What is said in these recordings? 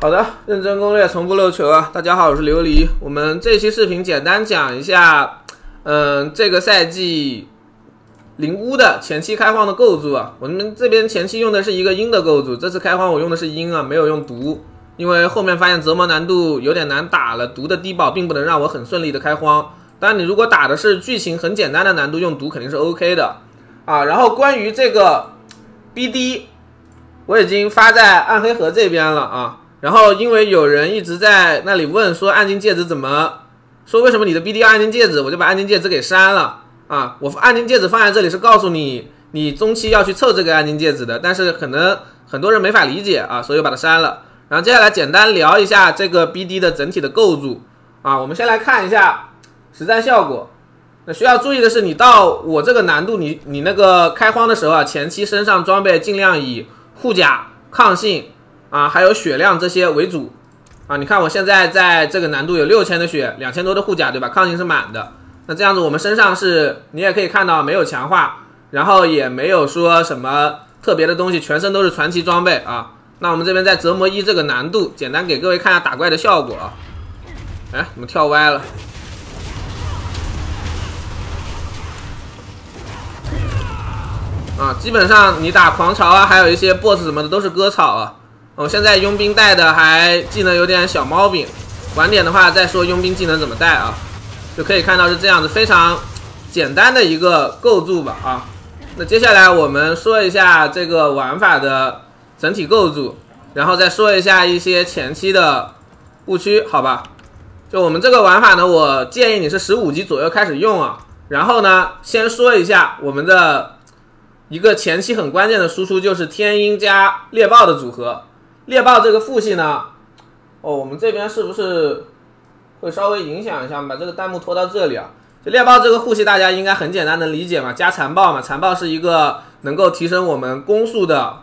好的，认真攻略，从不漏球啊！大家好，我是琉璃。我们这期视频简单讲一下，这个赛季灵巫的前期开荒的构筑啊。我们这边前期用的是一个阴的构筑，这次开荒我用的是阴啊，没有用毒，因为后面发现折磨难度有点难打了，毒的低保并不能让我很顺利的开荒。当然，你如果打的是剧情很简单的难度，用毒肯定是 OK 的啊。然后关于这个 BD， 我已经发在暗黑河这边了啊。然后因为有人一直在那里问说暗金戒指怎么说，为什么你的 BD 要暗金戒指，我就把暗金戒指给删了啊。我暗金戒指放在这里是告诉你，你中期要去凑这个暗金戒指的，但是可能很多人没法理解啊，所以我把它删了。然后接下来简单聊一下这个 BD 的整体的构筑啊。我们先来看一下实战效果。那需要注意的是，你到我这个难度，你那个开荒的时候啊，前期身上装备尽量以护甲、抗性啊，还有血量这些为主啊。你看我现在在这个难度有6000的血，2000多的护甲，对吧？抗性是满的。那这样子我们身上是，你也可以看到没有强化，然后也没有说什么特别的东西，全身都是传奇装备啊。那我们这边在折磨1这个难度，简单给各位看一下打怪的效果啊。哎，怎么跳歪了？啊，基本上你打狂潮啊，还有一些 BOSS 什么的都是割草啊。我现在佣兵带的还技能有点小毛病，晚点的话再说佣兵技能怎么带啊。就可以看到是这样子，非常简单的一个构筑吧啊。那接下来我们说一下这个玩法的整体构筑，然后再说一下一些前期的误区，好吧？就我们这个玩法呢，我建议你是15级左右开始用啊。然后呢，先说一下我们的一个前期很关键的输出，就是天鹰加猎豹的组合。猎豹这个副系呢，我们这边是不是会稍微影响一下？把这个弹幕拖到这里啊。就猎豹这个护系大家应该很简单能理解嘛，加残暴嘛，残暴是一个能够提升我们攻速的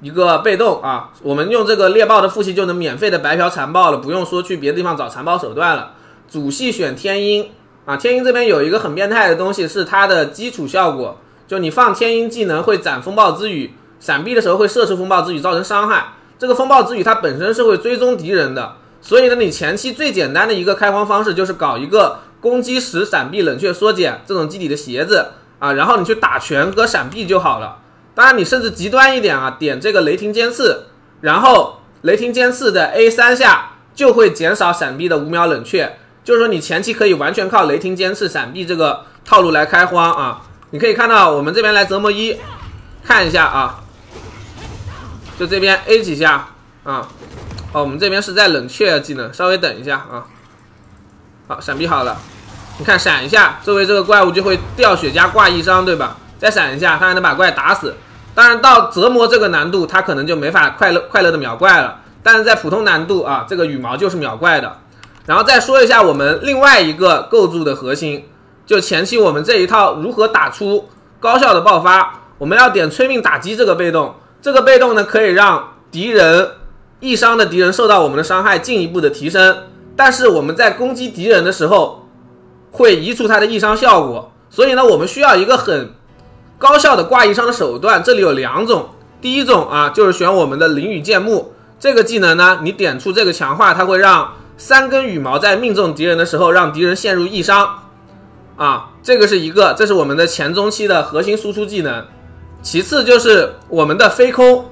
一个被动啊。我们用这个猎豹的副系就能免费的白嫖残暴了，不用说去别的地方找残暴手段了。主系选天鹰啊，天鹰这边有一个很变态的东西，是它的基础效果，就你放天鹰技能会斩风暴之雨，闪避的时候会射出风暴之雨造成伤害。这个风暴之雨它本身是会追踪敌人的，所以呢，你前期最简单的一个开荒方式就是搞一个攻击时闪避冷却缩减这种基底的鞋子啊，然后你去打拳和闪避就好了。当然你甚至极端一点啊，点这个雷霆尖刺，然后雷霆尖刺的 A3 下就会减少闪避的5秒冷却，就是说你前期可以完全靠雷霆尖刺闪避这个套路来开荒啊。你可以看到我们这边来折磨1，看一下啊。就这边 A 几下啊，我们这边是在冷却技能，稍微等一下啊。好，闪避好了，你看闪一下，周围这个怪物就会掉血加挂1伤，对吧？再闪一下，它还能把怪打死。当然到折磨这个难度，它可能就没法快乐的秒怪了，但是在普通难度啊，这个羽毛就是秒怪的。然后再说一下我们另外一个构筑的核心，就前期我们这一套如何打出高效的爆发，我们要点催命打击这个被动。这个被动呢，可以让敌人易伤的敌人受到我们的伤害进一步的提升，但是我们在攻击敌人的时候会移除它的易伤效果，所以呢，我们需要一个很高效的挂易伤的手段。这里有2种，第一种啊，就是选我们的灵羽剑木这个技能呢，你点出这个强化，它会让3根羽毛在命中敌人的时候让敌人陷入易伤啊，这个是一个，这是我们的前中期的核心输出技能。其次就是我们的飞空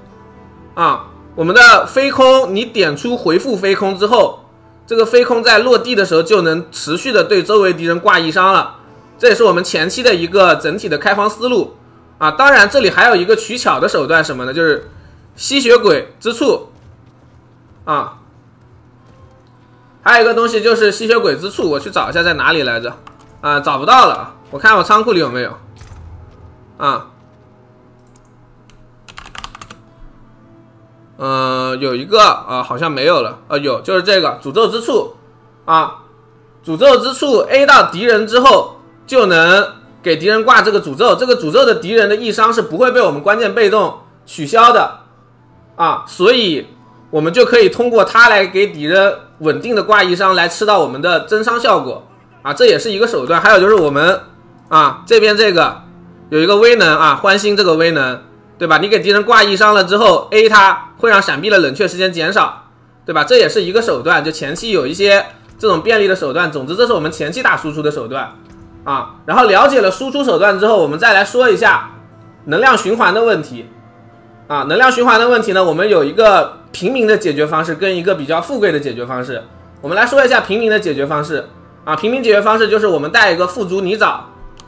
啊，我们的飞空，你点出回复飞空之后，这个飞空在落地的时候就能持续的对周围敌人挂易伤了，这也是我们前期的一个整体的开荒思路啊。当然这里还有一个取巧的手段，什么呢？就是吸血鬼之触啊，还有一个东西就是吸血鬼之触，我去找一下在哪里来着啊，找不到了，我看我仓库里有没有啊。有一个啊，好像没有了有，就是这个诅咒之触啊，诅咒之触 A 到敌人之后就能给敌人挂这个诅咒，这个诅咒的敌人的易伤是不会被我们关键被动取消的啊，所以我们就可以通过它来给敌人稳定的挂易伤，来吃到我们的增伤效果啊，这也是一个手段。还有就是我们啊这边这个有一个威能啊，欢欣这个威能，对吧？你给敌人挂易伤了之后 ，A 它会让闪避的冷却时间减少对吧？这也是一个手段，就前期有一些这种便利的手段。总之，这是我们前期打输出的手段啊。然后了解了输出手段之后，我们再来说一下能量循环的问题啊。能量循环的问题呢，我们有一个平民的解决方式跟一个比较富贵的解决方式。我们来说一下平民的解决方式啊。平民解决方式就是我们带一个附逐泥沼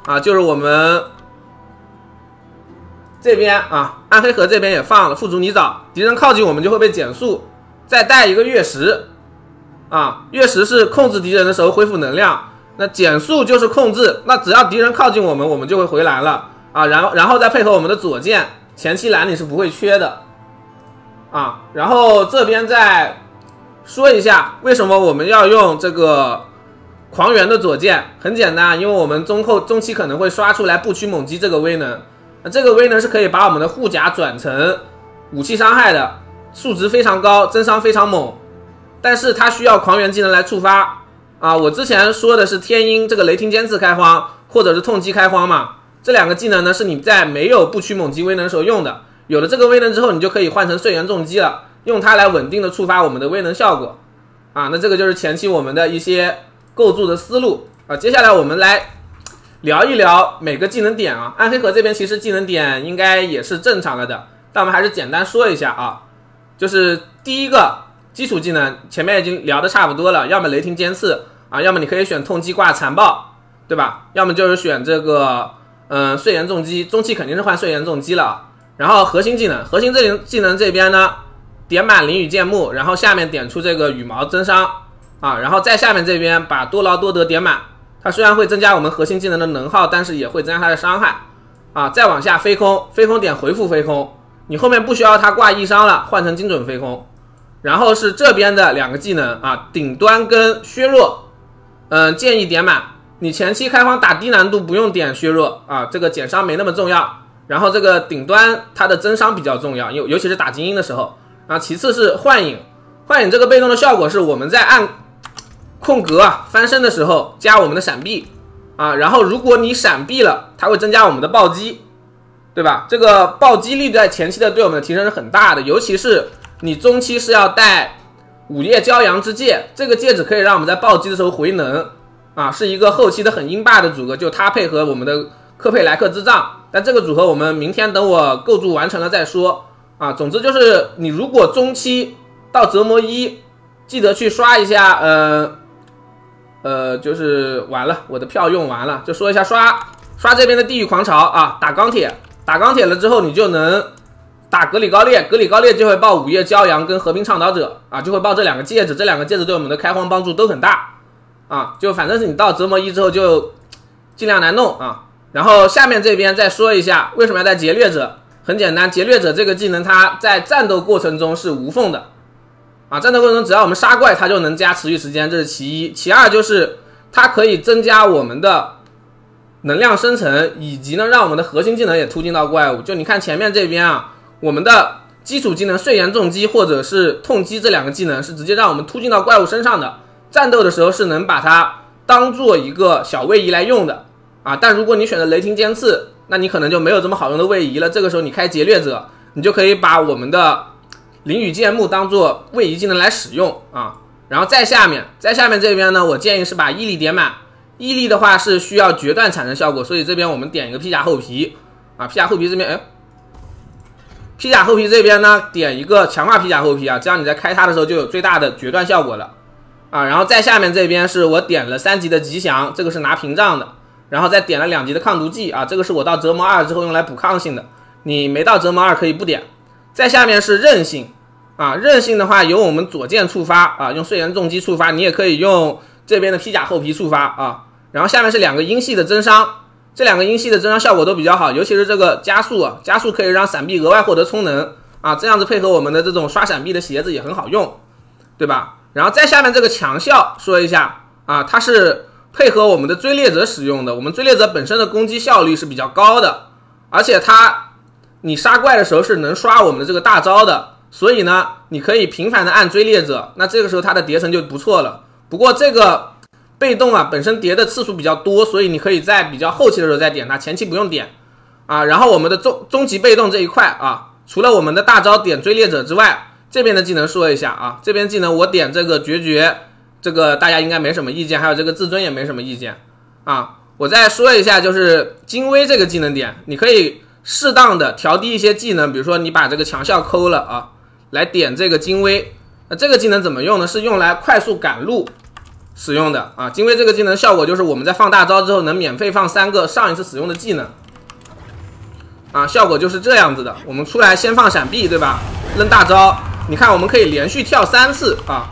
啊，就是我们这边啊，暗黑河这边也放了附逐泥沼，敌人靠近我们就会被减速，再带一个月食啊，月食是控制敌人的时候恢复能量，那减速就是控制，那只要敌人靠近我们，我们就会回蓝了啊，然后再配合我们的左键，前期蓝你是不会缺的啊。然后这边再说一下为什么我们要用这个狂猿的左键，很简单，因为我们中期可能会刷出来不屈猛击这个威能。那这个威能是可以把我们的护甲转成武器伤害的，数值非常高，增伤非常猛，但是它需要狂猿技能来触发啊。我之前说的是天鹰这个雷霆尖刺开荒，或者是痛击开荒嘛，这两个技能呢是你在没有不屈猛击威能时候用的，有了这个威能之后，你就可以换成碎岩重击了，用它来稳定的触发我们的威能效果啊。那这个就是前期我们的一些构筑的思路啊。接下来我们来聊一聊每个技能点啊。暗黑河这边其实技能点应该也是正常了的，但我们还是简单说一下啊。就是第一个基础技能前面已经聊的差不多了，要么雷霆尖刺啊，要么你可以选痛击挂残暴，对吧？要么就是选这个碎岩重击，中期肯定是换碎岩重击了。然后核心技能技能这边呢，点满淋雨剑幕，然后下面点出这个羽毛增伤啊，然后在下面这边把多劳多得点满。它虽然会增加我们核心技能的能耗，但是也会增加它的伤害啊。再往下飞空点回复飞空，你后面不需要它挂异伤了，换成精准飞空。然后是这边的两个技能啊，顶端跟削弱，建议点满。你前期开荒打低难度不用点削弱啊，这个减伤没那么重要。然后这个顶端它的增伤比较重要，尤其是打精英的时候啊。其次是幻影这个被动的效果是我们在按空格翻身的时候加我们的闪避啊，然后如果你闪避了，它会增加我们的暴击，对吧？这个暴击力在前期的对我们的提升是很大的，尤其是你中期是要带午夜骄阳之戒，这个戒指可以让我们在暴击的时候回能啊，是一个后期的很英霸的组合，就它配合我们的科佩莱克之杖，但这个组合我们明天等我构筑完成了再说啊。总之就是你如果中期到折磨1，记得去刷一下就是完了，我的票用完了，就说一下刷这边的地狱狂潮啊，打钢铁了之后，你就能打格里高列就会爆午夜骄阳跟和平倡导者啊，就会爆这两个戒指，这两个戒指对我们的开荒帮助都很大啊，就反正是你到折磨1之后就尽量来弄啊。然后下面这边再说一下为什么要带劫掠者，很简单，劫掠者这个技能它在战斗过程中是无缝的啊，战斗过程中只要我们杀怪，它就能加持续时间，这是其一。其二就是它可以增加我们的能量生成，以及呢让我们的核心技能也突进到怪物。就你看前面这边啊，我们的基础技能碎岩重击或者是痛击这两个技能是直接让我们突进到怪物身上的，战斗的时候是能把它当做一个小位移来用的啊。但如果你选择雷霆尖刺，那你可能就没有这么好用的位移了。这个时候你开劫掠者，你就可以把我们的淋雨剑幕当做位移技能来使用啊。然后在下面这边呢，我建议是把毅力点满。毅力的话是需要决断产生效果，所以这边我们点一个披甲厚皮啊，披甲厚皮这边披甲厚皮这边呢点一个强化披甲厚皮啊，这样你在开它的时候就有最大的决断效果了啊。然后在下面这边是我点了3级的吉祥，这个是拿屏障的，然后再点了2级的抗毒剂啊，这个是我到折磨2之后用来补抗性的，你没到折磨2可以不点。在下面是韧性啊，韧性的话由我们左键触发啊，用碎岩重击触发，你也可以用这边的披甲厚皮触发啊。然后下面是2个阴系的增伤，这2个阴系的增伤效果都比较好，尤其是这个加速啊，加速可以让闪避额外获得充能啊，这样子配合我们的这种刷闪避的鞋子也很好用，对吧？然后在下面这个强效说一下啊，它是配合我们的追猎者使用的，我们追猎者本身的攻击效率是比较高的，而且你杀怪的时候是能刷我们的这个大招的，所以呢你可以频繁的按追猎者，那这个时候它的叠层就不错了。不过这个被动啊本身叠的次数比较多，所以你可以在比较后期的时候再点它，前期不用点啊。然后我们的终极被动这一块啊，除了我们的大招点追猎者之外，这边的技能说一下啊，这边技能我点这个决绝，这个大家应该没什么意见，还有这个自尊也没什么意见啊。我再说一下，就是精微这个技能点，你可以适当的调低一些技能，比如说你把这个强效抠了啊，来点这个精微。那这个技能怎么用呢？是用来快速赶路使用的啊。精微这个技能效果就是我们在放大招之后能免费放3个上一次使用的技能啊，效果就是这样子的。我们出来先放闪避，对吧？扔大招，你看我们可以连续跳3次啊，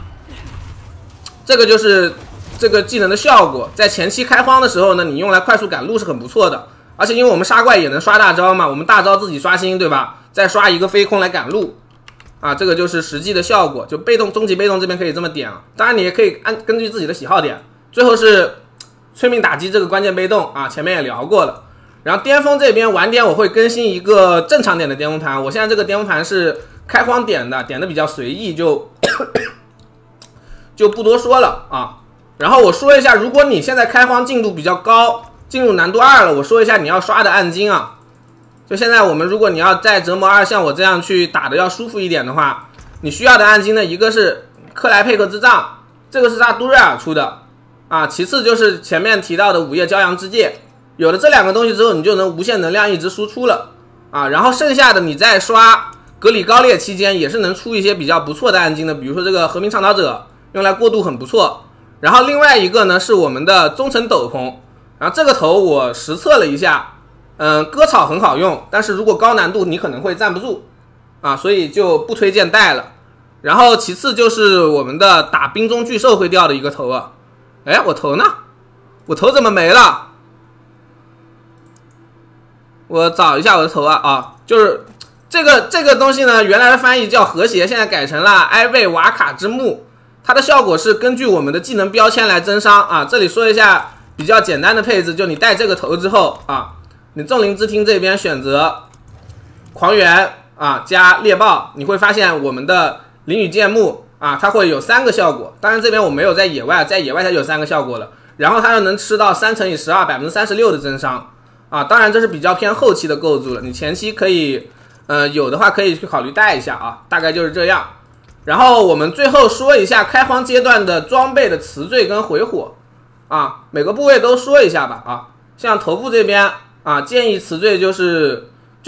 这个就是这个技能的效果。在前期开荒的时候呢，你用来快速赶路是很不错的，而且因为我们杀怪也能刷大招嘛，我们大招自己刷新，对吧？再刷一个飞空来赶路啊，这个就是实际的效果。就被动、终极被动这边可以这么点啊，当然你也可以根据自己的喜好点。最后是催命打击这个关键被动啊，前面也聊过了。然后巅峰这边晚点我会更新一个正常点的巅峰盘，我现在这个巅峰盘是开荒点的比较随意，就不多说了啊。然后我说一下，如果你现在开荒进度比较高，进入难度2了，我说一下你要刷的暗金啊。就现在我们如果你要在折磨2像我这样去打的要舒服一点的话，你需要的暗金呢，一个是克莱佩克之杖，这个是扎杜瑞尔出的啊，其次就是前面提到的午夜骄阳之戒，有了这2个东西之后，你就能无限能量一直输出了啊。然后剩下的你在刷格里高列期间也是能出一些比较不错的暗金的，比如说这个和平倡导者用来过渡很不错。然后另外一个呢是我们的忠诚斗篷，然后这个头我实测了一下，割草很好用，但是如果高难度你可能会站不住啊，所以就不推荐带了。然后其次就是我们的打冰中巨兽会掉的一个头啊，哎，我头呢？我头怎么没了？我找一下我的头啊，就是这个东西呢，原来的翻译叫和谐，现在改成了埃贝瓦卡之木。它的效果是根据我们的技能标签来增伤啊。这里说一下比较简单的配置，就你带这个头之后啊，你众灵之厅这边选择狂猿啊加猎豹，你会发现我们的灵雨剑木啊，它会有3个效果。当然这边我没有在野外，在野外它就有3个效果了。然后它又能吃到3乘以12 36%的增伤啊。当然这是比较偏后期的构筑了，你前期可以有的话可以去考虑带一下啊，大概就是这样。然后我们最后说一下开荒阶段的装备的词缀跟回火啊，每个部位都说一下吧啊。像头部这边啊，建议词缀就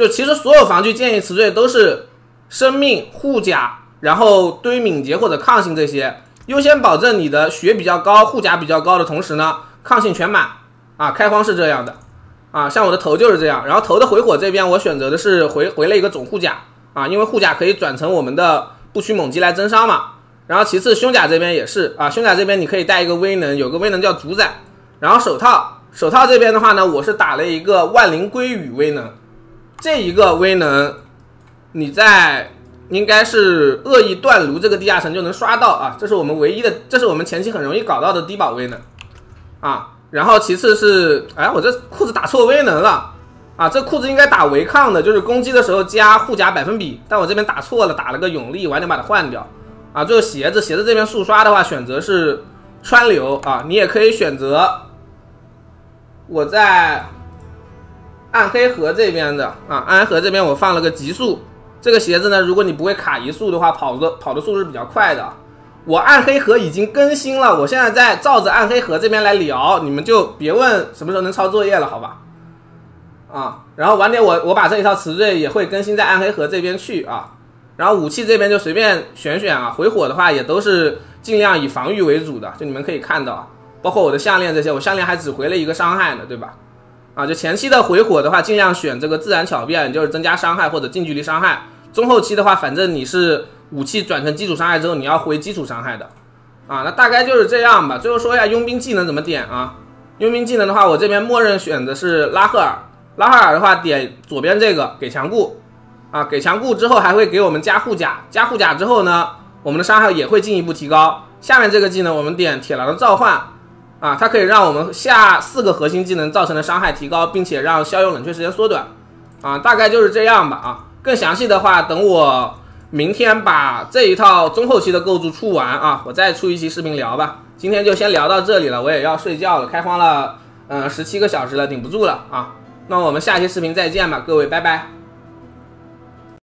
其实所有防具建议词缀都是生命、护甲，然后堆敏捷或者抗性这些，优先保证你的血比较高、护甲比较高的同时呢，抗性全满啊。开荒是这样的啊，像我的头就是这样。然后头的回火这边我选择的是回了一个总护甲啊，因为护甲可以转成我们的不屈猛击来增伤嘛。然后其次胸甲这边也是啊，胸甲这边你可以带一个威能，有个威能叫主宰。然后手套这边的话呢，我是打了一个万灵归羽威能，这一个威能你在应该是恶意断炉这个地下城就能刷到啊，这是我们唯一的，这是我们前期很容易搞到的低保威能啊。然后其次是，哎，我这裤子打错威能了啊，这裤子应该打违抗的，就是攻击的时候加护甲100%，但我这边打错了，打了个永力，晚点把它换掉啊。最后鞋子这边速刷的话，选择是川流啊，你也可以选择我在暗黑河这边的啊，暗黑河这边我放了个极速，这个鞋子呢，如果你不会卡移速的话，跑的速度是比较快的。我暗黑河已经更新了，我现在在照着暗黑河这边来聊，你们就别问什么时候能抄作业了，好吧？啊，然后晚点我把这一套词缀也会更新在暗黑河这边去啊。然后武器这边就随便选啊，回火的话也都是尽量以防御为主的，就你们可以看到，包括我的项链这些，我项链还只回了一个伤害呢，对吧？啊，就前期的回火的话，尽量选这个自然巧变，就是增加伤害或者近距离伤害。中后期的话，反正你是武器转成基础伤害之后，你要回基础伤害的啊。那大概就是这样吧。最后说一下佣兵技能怎么点啊？佣兵技能的话，我这边默认选的是拉赫尔。拉赫尔的话，点左边这个给强固啊，给强固之后还会给我们加护甲，加护甲之后呢，我们的伤害也会进一步提高。下面这个技能我们点铁狼的召唤啊，它可以让我们下4个核心技能造成的伤害提高，并且让消用冷却时间缩短啊，大概就是这样吧啊。更详细的话，等我明天把这一套中后期的构筑出完啊，我再出一期视频聊吧。今天就先聊到这里了，我也要睡觉了，开荒了17个小时了，顶不住了啊。那我们下期视频再见吧，各位，拜拜。